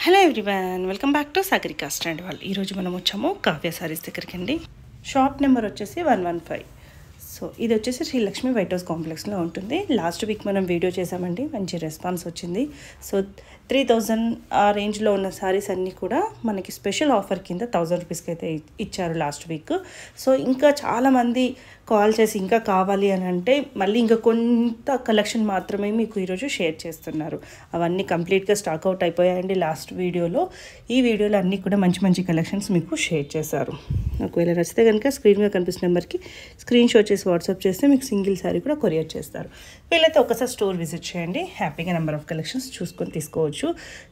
Hello everyone, welcome back to Sagarika stand వాళ్ళు. ఈరోజు మనం వచ్చాము కావ్య సారీస్ దగ్గరికి అండి. షాప్ నెంబర్ వచ్చేసి 115. సో ఇది వచ్చేసి శ్రీ లక్ష్మి వైట్ హౌస్ కాంప్లెక్స్లో ఉంటుంది. లాస్ట్ వీక్ మనం వీడియో చేసామండి, మంచి రెస్పాన్స్ వచ్చింది. సో 3000 ఆ రేంజ్లో ఉన్న సారీస్ అన్నీ కూడా మనకి స్పెషల్ ఆఫర్ కింద 1000 రూపీస్కి అయితే ఇచ్చారు లాస్ట్ వీక్. సో ఇంకా చాలామంది కాల్ చేసి ఇంకా కావాలి అని అంటే మళ్ళీ ఇంకా కొంత కలెక్షన్ మాత్రమే మీకు ఈరోజు షేర్ చేస్తున్నారు. అవన్నీ కంప్లీట్గా స్టాక్ అవుట్ అయిపోయాయండి లాస్ట్ వీడియోలో. ఈ వీడియోలో అన్నీ కూడా మంచి మంచి కలెక్షన్స్ మీకు షేర్ చేశారు. ఒకవేళ నచ్చితే కనుక స్క్రీన్ మీద కనిపిస్తున్న నెంబర్కి స్క్రీన్ షాట్ చేసి వాట్సాప్ చేస్తే మీకు సింగిల్ శారీ కూడా కొరియర్ చేస్తారు. వీళ్ళైతే ఒకసారి స్టోర్ విజిట్ చేయండి, హ్యాపీగా నెంబర్ ఆఫ్ కలెక్షన్స్ చూసుకొని తీసుకోవచ్చు.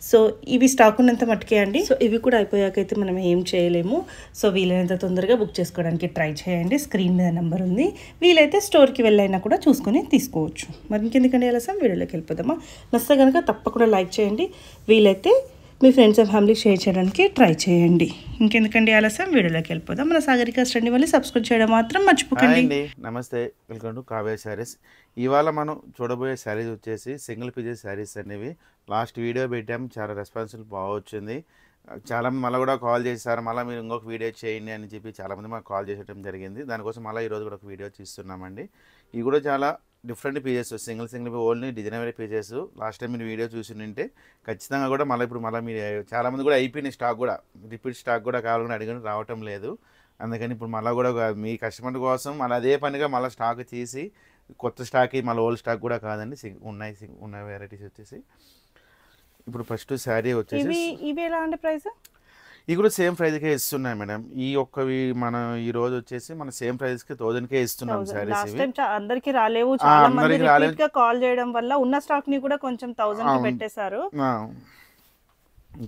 సో ఇవి స్టాక్ ఉన్నంత మట్టుకే అండి. సో ఇవి కూడా అయిపోయాకైతే మనం ఏం చేయలేము. సో వీలైనంత తొందరగా బుక్ చేసుకోవడానికి ట్రై చేయండి. స్క్రీన్ మీద నెంబర్ ఉంది, వీలైతే స్టోర్కి వెళ్ళైనా కూడా చూసుకొని తీసుకోవచ్చు. మరి ఇంకెందుకంటే ఆలస్యం వీడియోలోకి వెళ్ళిపోదామా. నచ్చితే కనుక తప్పకుండా లైక్ చేయండి, వీలైతే మీ ఫ్రెండ్స్ అండ్ ఫ్యామిలీకి షేర్ చేయడానికి ట్రై చేయండి. ఇంకెందుకండి ఆలస్యం వీడియోలోకి వెళ్ళిపోదాం. మన సాగరికా స్టడీ వల్ల సబ్స్క్రైబ్ చేయడం మాత్రం మర్చిపోకండి. నమస్తే, వెల్కమ్ టు కావ్య శారీస్. ఇవాళ మనం చూడబోయే శారీస్ వచ్చేసి సింగిల్ పీసెస్ శారీస్ అనేవి. లాస్ట్ వీడియో పెట్టాం, చాలా రెస్పాన్సిబుల్ బాగా వచ్చింది. చాలామంది మళ్ళీ కూడా కాల్ చేశారు, మళ్ళీ మీరు ఇంకొక వీడియో చేయండి అని చెప్పి చాలామంది మాకు కాల్ చేసేయడం జరిగింది. దానికోసం మళ్ళీ ఈరోజు కూడా ఒక వీడియో తీస్తున్నామండి. ఇవి కూడా చాలా different pieces, single only designery pieces. Last time మీరు వీడియో చూసి ఉంటే ఖచ్చితంగా కూడా ఇప్పుడు మీరు చాలామంది కూడా అయిపోయిన స్టాక్ కూడా రిపీట్ స్టాక్ కూడా కావాలని అడిగిన రావటం లేదు. అందుకని ఇప్పుడు మళ్ళీ కూడా మీ కస్టమర్ కోసం మళ్ళీ అదే పనిగా మళ్ళీ స్టాక్ తీసి కొత్త స్టాక్ మళ్ళీ ఓల్డ్ స్టాక్ కూడా కాదండి, ఉన్న వెరైటీస్ వచ్చేసి. ఇప్పుడు ఫస్ట్ శారీ వచ్చేసి ఇవి ఎలా అంటే ప్రైస్ ఇవి కూడా సేమ్ ప్రైస్కే ఇస్తున్నాయి మేడం. ఈ ఒక్కవి మనం ఈ రోజు వచ్చేసి మన సేమ్ ప్రైస్కి 1000కే ఇస్తున్నాం శారీస్. అందరికి రాలేవు, చాలా మంది రిపీట్ గా కాల్ చేయడం వల్ల ఉన్న స్టాక్ ని కూడా కొంచెం 1000 కి పెట్టేశారు.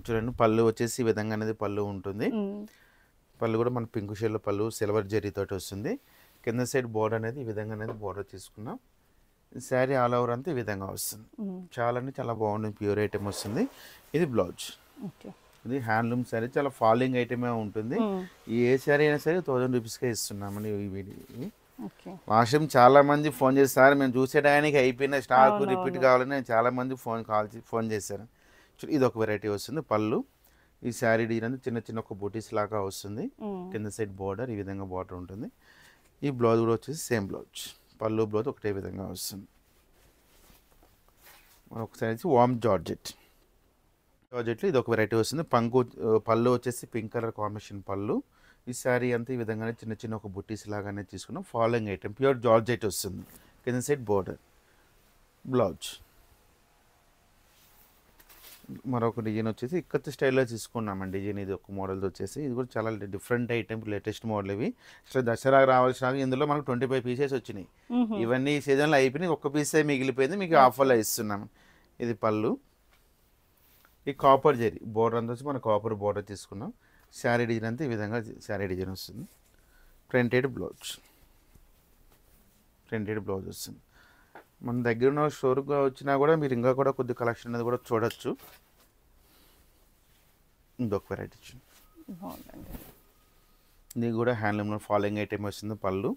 చూడండి, పళ్ళు వచ్చేసి ఈ విధంగా అనేది పళ్ళు ఉంటుంది. పళ్ళు కూడా మన పింక్ షేడ్ లో పళ్ళు సిల్వర్ జరీ తోటి వస్తుంది. కింద సైడ్ బోర్డర్ అనేది ఈ విధంగా అనేది బోర్డర్ తీసుకున్నాం. శారీ ఆల్ ఓవర్ అంతా ఈ విధంగా వస్తుంది. చాలా బాగుంటుంది, ప్యూర్ ఐటమ్ వస్తుంది. ఇది బ్లౌజ్. ఇది హ్యాండ్లూమ్ శారీ, చాలా ఫాలింగ్ ఐటమే ఉంటుంది. ఏ శారీ అయినా సరే 1000 రూపీస్కే ఇస్తున్నామని. లాస్ట్ టైం చాలా మంది ఫోన్ చేస్తారు, మేము చూసేటానికి అయిపోయిన స్టాక్ రిపీట్ కావాలని చాలా మంది ఫోన్ చేశారు. ఇది ఒక వెరైటీ వస్తుంది. పళ్ళు ఈ శారీ డిజైన్ చిన్న ఒక బూటీస్ లాగా వస్తుంది. కింద సైడ్ బోర్డర్ ఈ విధంగా బోర్డర్ ఉంటుంది. ఈ బ్లౌజ్ కూడా వచ్చేసి సేమ్ బ్లౌజ్, పళ్ళు బ్లౌజ్ ఒకటే విధంగా వస్తుంది. ఒకసారి వచ్చి వామ్ జార్జెట్లో ఇది ఒక వెరైటీ వస్తుంది. పళ్ళు వచ్చేసి పింక్ కలర్ కాంబినేషన్ పళ్ళు. ఈ శారీ అంతా ఈ విధంగానే చిన్న ఒక బుట్టీస్ లాగానే తీసుకున్నాం. ఫాలోయింగ్ ఐటమ్ ప్యూర్ జార్జెట్ వస్తుంది. కింద సైడ్ బోర్డర్, బ్లౌజ్. మరొక డిజైన్ వచ్చేసి ఇక్కత్ స్టైల్లో తీసుకున్నామండి డిజైన్. ఇది ఒక మోడల్ వచ్చేసి, ఇది కూడా చాలా డిఫరెంట్ ఐటమ్, లేటెస్ట్ మోడల్. ఇవి అసలు దసరా రావాల్సిన ఇందులో మనకు 25 పీసెస్ వచ్చినాయి. ఇవన్నీ ఈ సీజన్లో అయిపోయినాయి, ఒక్క పీసే మిగిలిపోయింది, మీకు ఆఫర్లో ఇస్తున్నాం. ఇది పళ్ళు. ఈ కాపర్ జరీ బోర్డర్ అంతా వచ్చి మనం కాపర్ బోర్డర్ తీసుకున్నాం. శారీ డిజైన్ అంతా ఈ విధంగా శారీ డిజైన్ వస్తుంది. ప్రింటెడ్ బ్లౌజ్ వస్తుంది. మన దగ్గర ఉన్న స్టోర్గా వచ్చినా కూడా మీరు ఇంకా కూడా కొద్ది కలెక్షన్ అనేది కూడా చూడొచ్చు. ఇంకొక వెరైటీ ఇది కూడా హ్యాండ్లూమ్లో ఫాలోయింగ్ ఐటమ్ వస్తుంది. పళ్ళు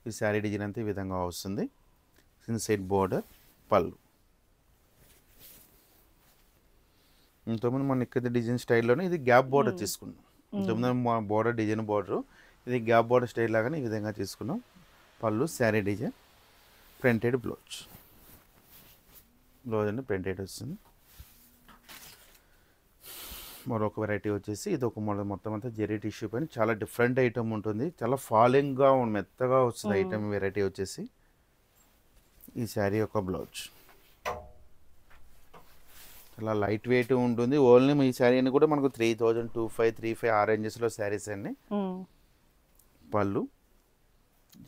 ఈ శారీ డిజైన్ అంతా ఈ విధంగా వస్తుంది. సైడ్ బోర్డర్, పళ్ళు. ఇంతకుముందు మన ఇక్కడ డిజైన్ స్టైల్లోనే ఇది గ్యాప్ బోర్డర్ తీసుకున్నాం. ఇంతకుముందు బోర్డర్ డిజైన్ బోర్డరు, ఇది గ్యాప్ బోర్డర్ స్టైల్ లాగానే ఈ విధంగా తీసుకున్నాం. పళ్ళు శారీ డిజైన్, ప్రింటెడ్ బ్లౌజ్ అండి ప్రింటెడ్ వస్తుంది. మరొక వెరైటీ వచ్చేసి ఇది ఒక మోడల్, మొత్తం అంతా జెరీ టిష్యూ పైన చాలా డిఫరెంట్ ఐటమ్ ఉంటుంది. చాలా ఫాలింగ్గా మెత్తగా వస్తుంది ఐటమ్. వెరైటీ వచ్చేసి ఈ శారీ యొక్క బ్లౌజ్ చాలా లైట్ వెయిట్ ఉంటుంది. ఓన్లీ ఈ శారీ అని కూడా మనకు 3000, 2535 ఆ రేంజెస్లో శారీస్ అన్ని. పళ్ళు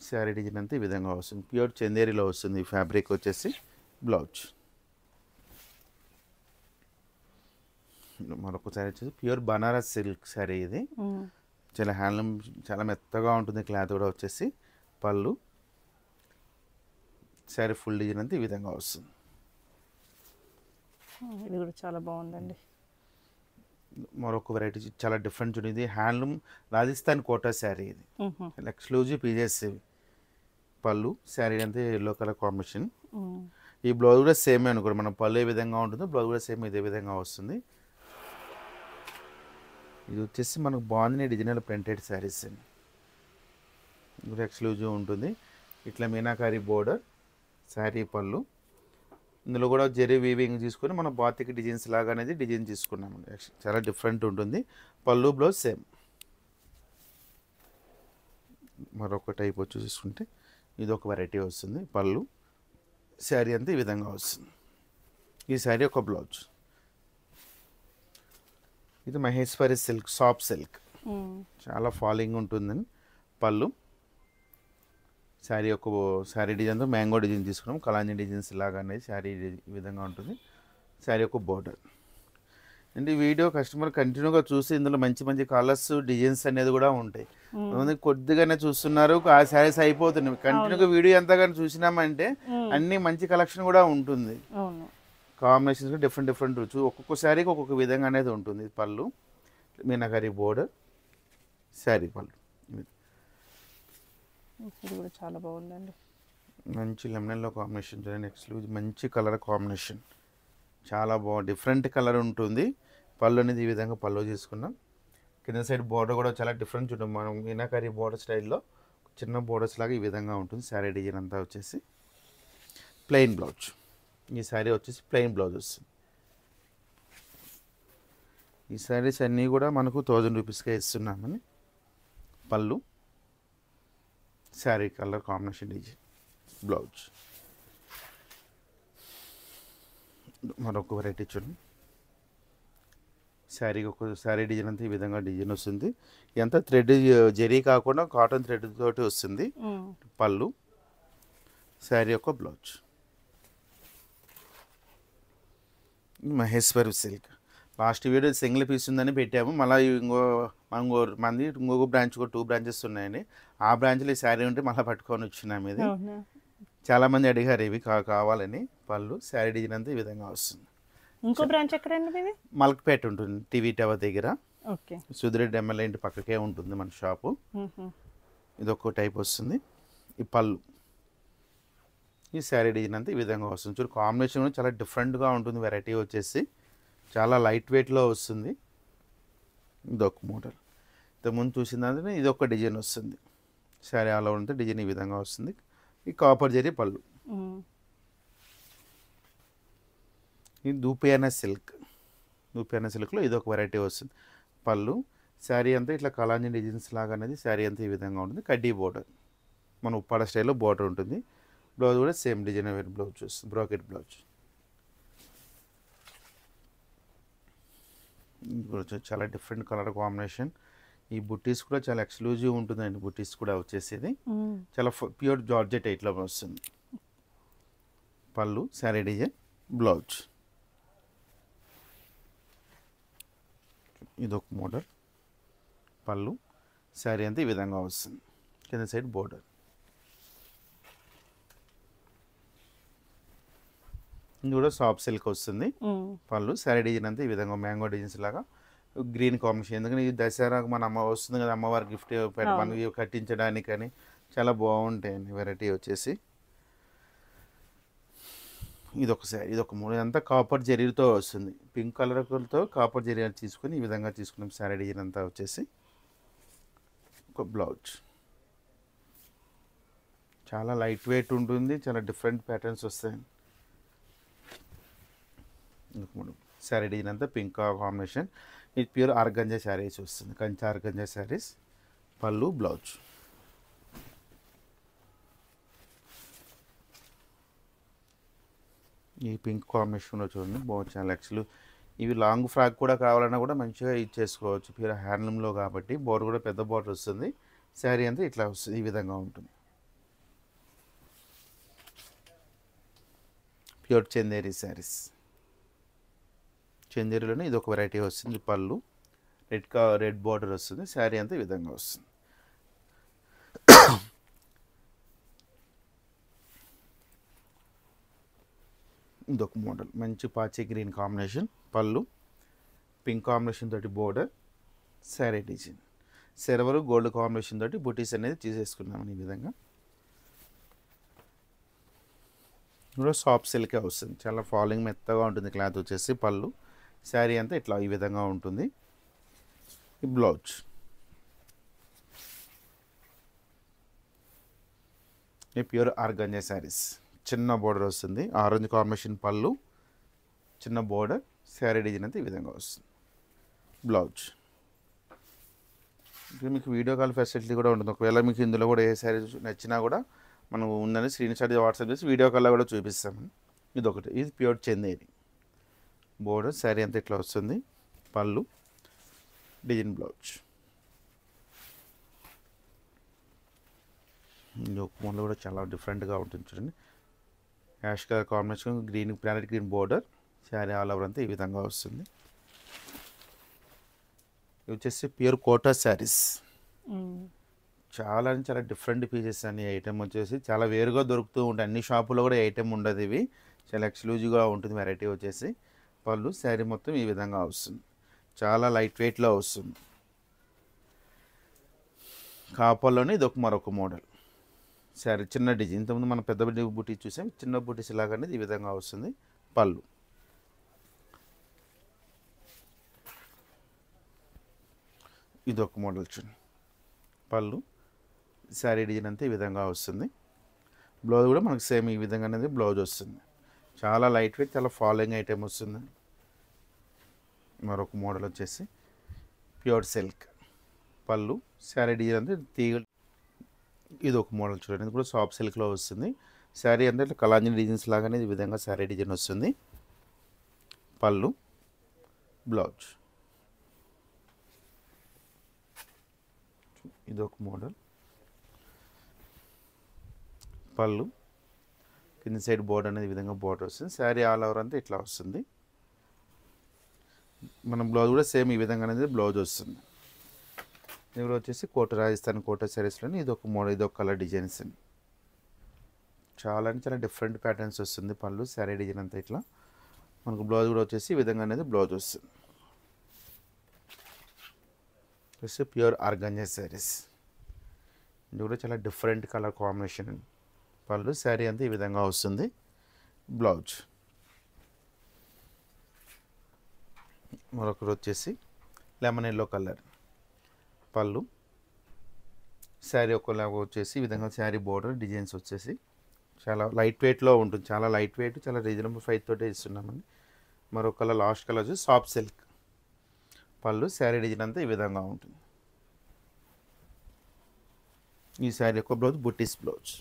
శారీ డిజైన్ అంతా ఈ విధంగా వస్తుంది. ప్యూర్ చందేరిలో వస్తుంది ఫ్యాబ్రిక్ వచ్చేసి. బ్లౌజ్ మరొక శారీ వచ్చేసి ప్యూర్ బనారస్ సిల్క్ శారీ. ఇది చాలా హ్యాండ్లూమ్, చాలా మెత్తగా ఉంటుంది క్లాత్ కూడా వచ్చేసి. పళ్ళు శారీ ఫుల్ డిజైన్ అంతా ఈ విధంగా వస్తుంది. ఇది కూడా చాలా బాగుందండి. మరొక వెరైటీ చాలా డిఫరెంట్ చూడండి. ఇది హ్యాండ్లూమ్ రాజస్థాన్ కోటా శారీ. ఇది ఎక్స్క్లూజివ్ పీసెస్. పళ్ళు శారీ అంతా ఎల్లో కలర్ కాంబినేషన్. ఈ బ్లౌజ్ కూడా సేమ్ అనుకోండి, మన పళ్ళు ఏ విధంగా ఉంటుందో బ్లౌజ్ కూడా సేమ్ ఇదే విధంగా వస్తుంది. ఇది వచ్చేసి మనకు బాగుంది డిజైనర్ ప్రింటెడ్ శారీస్ అండి. ఇది ఎక్స్క్లూజివ్ ఉంటుంది. ఇట్లా మీనాకారి బోర్డర్ శారీ పళ్ళు. ఇందులో కూడా జెరీ వీవింగ్ తీసుకొని మనం బాతిక్ డిజైన్స్ లాగా అనేది డిజైన్ తీసుకున్నాము. చాలా డిఫరెంట్ ఉంటుంది. పళ్ళు బ్లౌజ్ సేమ్. మరొక టైప్ వచ్చి చూసుకుంటే ఇది ఒక వెరైటీ వస్తుంది. పళ్ళు శారీ అంతా ఈ విధంగా వస్తుంది. ఈ శారీ ఒక బ్లౌజ్. ఇది మహేశ్వరి సిల్క్, సాఫ్ట్ సిల్క్, చాలా ఫాలింగ్ ఉంటుందని. పళ్ళు శారీ ఒక శారీ డిజైన్తో మ్యాంగో డిజైన్ తీసుకున్నాం. కలాంజీ డిజైన్స్ లాగా అనేది శారీ ఈ విధంగా ఉంటుంది. శారీ ఒక బోర్డర్. అంటే ఈ వీడియో కస్టమర్ కంటిన్యూగా చూసి ఇందులో మంచి మంచి కలర్స్ డిజైన్స్ అనేది కూడా ఉంటాయి. కొద్దిగానే చూస్తున్నారు, ఆ శారీస్ అయిపోతున్నాయి. కంటిన్యూగా వీడియో ఎంతగానో చూసినామంటే అన్ని మంచి కలెక్షన్ కూడా ఉంటుంది. కాంబినేషన్స్ డిఫరెంట్ డిఫరెంట్ ఒక్కొక్క శారీకి ఒక్కొక్క విధంగా అనేది ఉంటుంది. పళ్ళు మీనాకారి బోర్డర్ శారీ పళ్ళు. ఇది కూడా చాలా బాగుందండి. మంచి లెమనెల్లో కాంబినేషన్ చూడండి. ఎక్స్క్లూజివ్ మంచి కలర్ కాంబినేషన్, చాలా బాగుంది. డిఫరెంట్ కలర్ ఉంటుంది. పళ్ళు అనేది ఈ విధంగా పళ్ళు తీసుకున్నాం. కింద సైడ్ బోర్డర్ కూడా చాలా డిఫరెంట్ చూడండి. మనం మీనాకారి బోర్డర్ స్టైల్లో చిన్న బోర్డర్స్ లాగా ఈ విధంగా ఉంటుంది. శారీ డిజైన్ అంతా వచ్చేసి ప్లెయిన్ బ్లౌజ్. ఈ శారీ వచ్చేసి ప్లెయిన్ బ్లౌజ్ వస్తుంది. ఈ శారీస్ అన్నీ కూడా మనకు 1000 రూపీస్కే ఇస్తున్నామని. పళ్ళు sari colour combination design blouse. మరొక వెరైటీ చూడండి. శారీ డిజైన్ అంతా ఈ విధంగా డిజైన్ వస్తుంది. ఎంత థ్రెడ్ జెరీ కాకుండా కాటన్ థ్రెడ్ తోటి వస్తుంది. పళ్ళు శారీ యొక్క blouse. Maheshwari silk. Last video single piece ఉందని పెట్టాము. మళ్ళీ ఇంకొక బ్రాంచ్ కూడా 2 బ్రాంచెస్ ఉన్నాయండి. ఆ బ్రాంచ్లో ఈ శారీ ఉంటే మళ్ళీ పట్టుకొని వచ్చినాము. ఇది చాలామంది అడిగారు ఇవి కావాలని. పళ్ళు శారీ డిజైన్ అంతా ఈ విధంగా వస్తుంది. ఇంకో బ్రాంచ్ ఎక్కడండి? మల్క్పేట ఉంటుంది, టీవీ టవర్ దగ్గర. ఓకే. సుధిరెడ్డి ఎమ్మెల్యే ఇంటి పక్కకే ఉంటుంది మన షాపు. ఇది ఒక టైప్ వస్తుంది. ఈ పళ్ళు ఈ శారీ డిజైన్ అంతా ఈ విధంగా వస్తుంది. చూడు కాంబినేషన్ కూడా చాలా డిఫరెంట్గా ఉంటుంది. వెరైటీ వచ్చేసి చాలా లైట్ వెయిట్లో వస్తుంది. ఇదొక మోడల్. ఇంతకుముందు చూసిందంటే ఇది ఒక డిజైన్ వస్తుంది. శారీ ఆల్ ఓవర్ అంతా డిజైన్ ఈ విధంగా వస్తుంది. ఈ కాపర్ జరీ పళ్ళు. ఇది దూపియానా సిల్క్. దూపియానా సిల్క్లో ఇది ఒక వెరైటీ వస్తుంది. పళ్ళు శారీ అంతా ఇట్లా కలాంజీ డిజైన్స్ లాగా అనేది శారీ అంతా ఈ విధంగా ఉంటుంది. కడ్డీ బోర్డర్, మన ఉప్పాడ స్టైల్లో బోర్డర్ ఉంటుంది. బ్లౌజ్ కూడా సేమ్ డిజైన్ బ్లౌజ్ వస్తుంది. Bracket blouse. చాలా డిఫరెంట్ కలర్ కాంబినేషన్. ఈ బుట్టీస్ కూడా చాలా ఎక్స్క్లూజివ్ ఉంటుందండి. బుట్టీస్ కూడా వచ్చేసేది చాలా ప్యూర్ జార్జెట్ ఇట్లా వస్తుంది. పళ్ళు శారీ డిజైన్ బ్లౌజ్. ఇదొక మోడల్. పళ్ళు శారీ అంతా ఈ విధంగా వస్తుంది. కింద సైడ్ బోర్డర్. ఇది కూడా సాఫ్ట్ సిల్క్ వస్తుంది. పళ్ళు శారీ డిజైన్ అంతా ఈ విధంగా మ్యాంగో డిజైన్స్ లాగా గ్రీన్ కాంబినేషన్. ఎందుకంటే ఈ దసరాకు మన అమ్మ వస్తుంది కదా, అమ్మవారి గిఫ్ట్ మనకి కట్టించడానికి అని చాలా బాగుంటాయండి. వెరైటీ వచ్చేసి ఇదొక శారీ. ఇదొక అంతా కాపర్ జరీతో వస్తుంది. పింక్ కలర్తో కాపర్ జరీ తీసుకుని ఈ విధంగా తీసుకున్నాం. శారీ డిజైన్ అంతా వచ్చేసి ఒక బ్లౌజ్. చాలా లైట్ వెయిట్ ఉంటుంది. చాలా డిఫరెంట్ ప్యాటర్న్స్ వస్తాయి. శారీ డిజైన్ అంతా పింక్ కాంబినేషన్. ఇది ప్యూర్ ఆర్గంజా శారీస్ వస్తుంది. కంచి ఆర్గంజా శారీస్. పళ్ళు బ్లౌజ్. ఈ పింక్ కాంబినేషన్లో చూడండి బాగుంది. చాలా ఎక్స్లు. ఇవి లాంగ్ ఫ్రాక్ కూడా కావాలన్నా కూడా మంచిగా ఇచ్చేసుకోవచ్చు. ప్యూర్ హ్యాండ్లూమ్లో కాబట్టి బోర్డర్ కూడా పెద్ద బోర్డర్ వస్తుంది. శారీ అంతా ఇట్లా వస్తుంది. ఈ విధంగా ఉంటుంది. ప్యూర్ చందేరి శారీస్. చందేరిలోనే ఇది ఒక వెరైటీ వస్తుంది. పళ్ళు రెడ్ బార్డర్ వస్తుంది. శారీ అంతా ఈ విధంగా వస్తుంది. ఇదొక మోడల్. మంచి పాచి గ్రీన్ కాంబినేషన్. పళ్ళు పింక్ కాంబినేషన్ తోటి border. Sari design silver gold combination తోటి బుటీస్ అనేది తీసేసుకున్నామని ఈ విధంగా. కూడా సాఫ్ట్ సిల్కే వస్తుంది. చాలా ఫాలింగ్ మెత్తగా ఉంటుంది క్లాత్ వచ్చేసి. పళ్ళు శారీ అంతా ఇట్లా ఈ విధంగా ఉంటుంది. ఈ బ్లౌజ్. ఈ ప్యూర్ ఆర్గాంజా శారీస్. చిన్న బోర్డర్ వస్తుంది, ఆరెంజ్ కాంబినేషన్ పళ్ళు, చిన్న బోర్డర్, శారీ డిజైన్ అంతా ఈ విధంగా వస్తుంది. బ్లౌజ్. ఇప్పుడు మీకు వీడియో కాల్ ఫెసిలిటీ కూడా ఉంటుంది. ఒకవేళ మీకు ఇందులో కూడా ఏ శారీ నచ్చినా కూడా మనం ఉందని స్క్రీన్ షాట్ వాట్సాప్ చేసి వీడియో కాల్లో కూడా చూపిస్తాము. ఇది ఒకటి. ఇది ప్యూర్ చందేరి. బోర్డర్ శారీ అంతా ఇట్లా వస్తుంది, పళ్ళు, డిజైన్ బ్లౌజ్. ఒక మూల కూడా చాలా డిఫరెంట్గా ఉంటుంది చూడండి. Ash colour combination, green planet green border, sari all over అంతా ఈ విధంగా వస్తుంది. ఇవి వచ్చేసి ప్యూర్ కోటా శారీస్. చాలా చాలా డిఫరెంట్ పీసెస్ అన్ని. ఐటమ్ వచ్చేసి చాలా వేరుగా దొరుకుతూ ఉంటాయి. అన్ని షాపులో కూడా ఐటమ్ ఉండదు. ఇవి చాలా ఎక్స్క్లూజివ్గా ఉంటుంది వెరైటీ వచ్చేసి. పళ్ళు శారీ మొత్తం ఈ విధంగా వస్తుంది, చాలా లైట్ వెయిట్లో వస్తుంది. కాపర్లోనే ఇది ఒక మరొక మోడల్ శారీ, చిన్న డిజైన్. ఇంతకుముందు మనం పెద్ద బుటీ చూసాం, చిన్న బుటీస్ లాగానే ఈ విధంగా వస్తుంది. పళ్ళు. ఇది ఒక మోడల్ చూడండి. పళ్ళు, శారీ డిజైన్ అంతా ఈ విధంగా వస్తుంది. బ్లౌజ్ కూడా మనకు సేమ్ ఈ విధంగా అనేది బ్లౌజ్ వస్తుంది. చాలా లైట్ వెయిట్, చాలా ఫాలోయింగ్ ఐటెం వస్తుంది. మరొక మోడల్ వచ్చేసి ప్యూర్ సిల్క్. పళ్ళు, శారీ డిజైన్ అంతా తీగ. ఇది ఒక మోడల్ చూడండి, ఇది కూడా సాఫ్ట్ సిల్క్లో వస్తుంది. శారీ అంతా ఇట్లా కలాంజీ డిజైన్స్ లాగానే ఈ విధంగా శారీ డిజైన్ వస్తుంది. పళ్ళు, బ్లౌజ్. ఇది ఒక మోడల్. పళ్ళు, కింద సైడ్ బోర్డర్ అనేది ఈ విధంగా బోర్డర్ వస్తుంది. శారీ ఆల్ ఓవర్ అంతా ఇట్లా వస్తుంది. మన బ్లౌజ్ కూడా సేమ్ ఈ విధంగా అనేది బ్లౌజ్ వస్తుంది. ఇది కూడా వచ్చేసి కోట, రాజస్థాన్ కోట శారీస్లోని ఇది ఒక మోడల్, ఇది ఒక కలర్ డిజైన్స్. చాలా అంటే చాలా డిఫరెంట్ ప్యాటర్న్స్ వస్తుంది. పళ్ళు, శారీ డిజైన్ అంతా ఇట్లా. మనకు బ్లౌజ్ కూడా వచ్చేసి ఈ విధంగా అనేది బ్లౌజ్ వస్తుంది. Plus pure organza saris. ఇది కూడా చాలా డిఫరెంట్ కలర్ కాంబినేషన్. పళ్ళు, శారీ అంతా ఈ విధంగా వస్తుంది. బ్లౌజ్. మరొకటి వచ్చేసి లెమన్ ఎల్లో కలర్. పళ్ళు, శారీ ఒకలాగా వచ్చేసి ఈ విధంగా శారీ బోర్డర్ డిజైన్స్ వచ్చేసి చాలా లైట్ వెయిట్లో ఉంటుంది. చాలా లైట్ వెయిట్, చాలా రీజనబుల్ ప్రైస్ తోటే ఇస్తున్నామండి. మరొక కలర్, లాస్ట్ కలర్ వచ్చేసి సాఫ్ట్ సిల్క్. పళ్ళు, శారీ డిజైన్ అంతా ఈ విధంగా ఉంటుంది. ఈ శారీ యొక్క బ్లౌజ్ బుట్టీస్ బ్లౌజ్.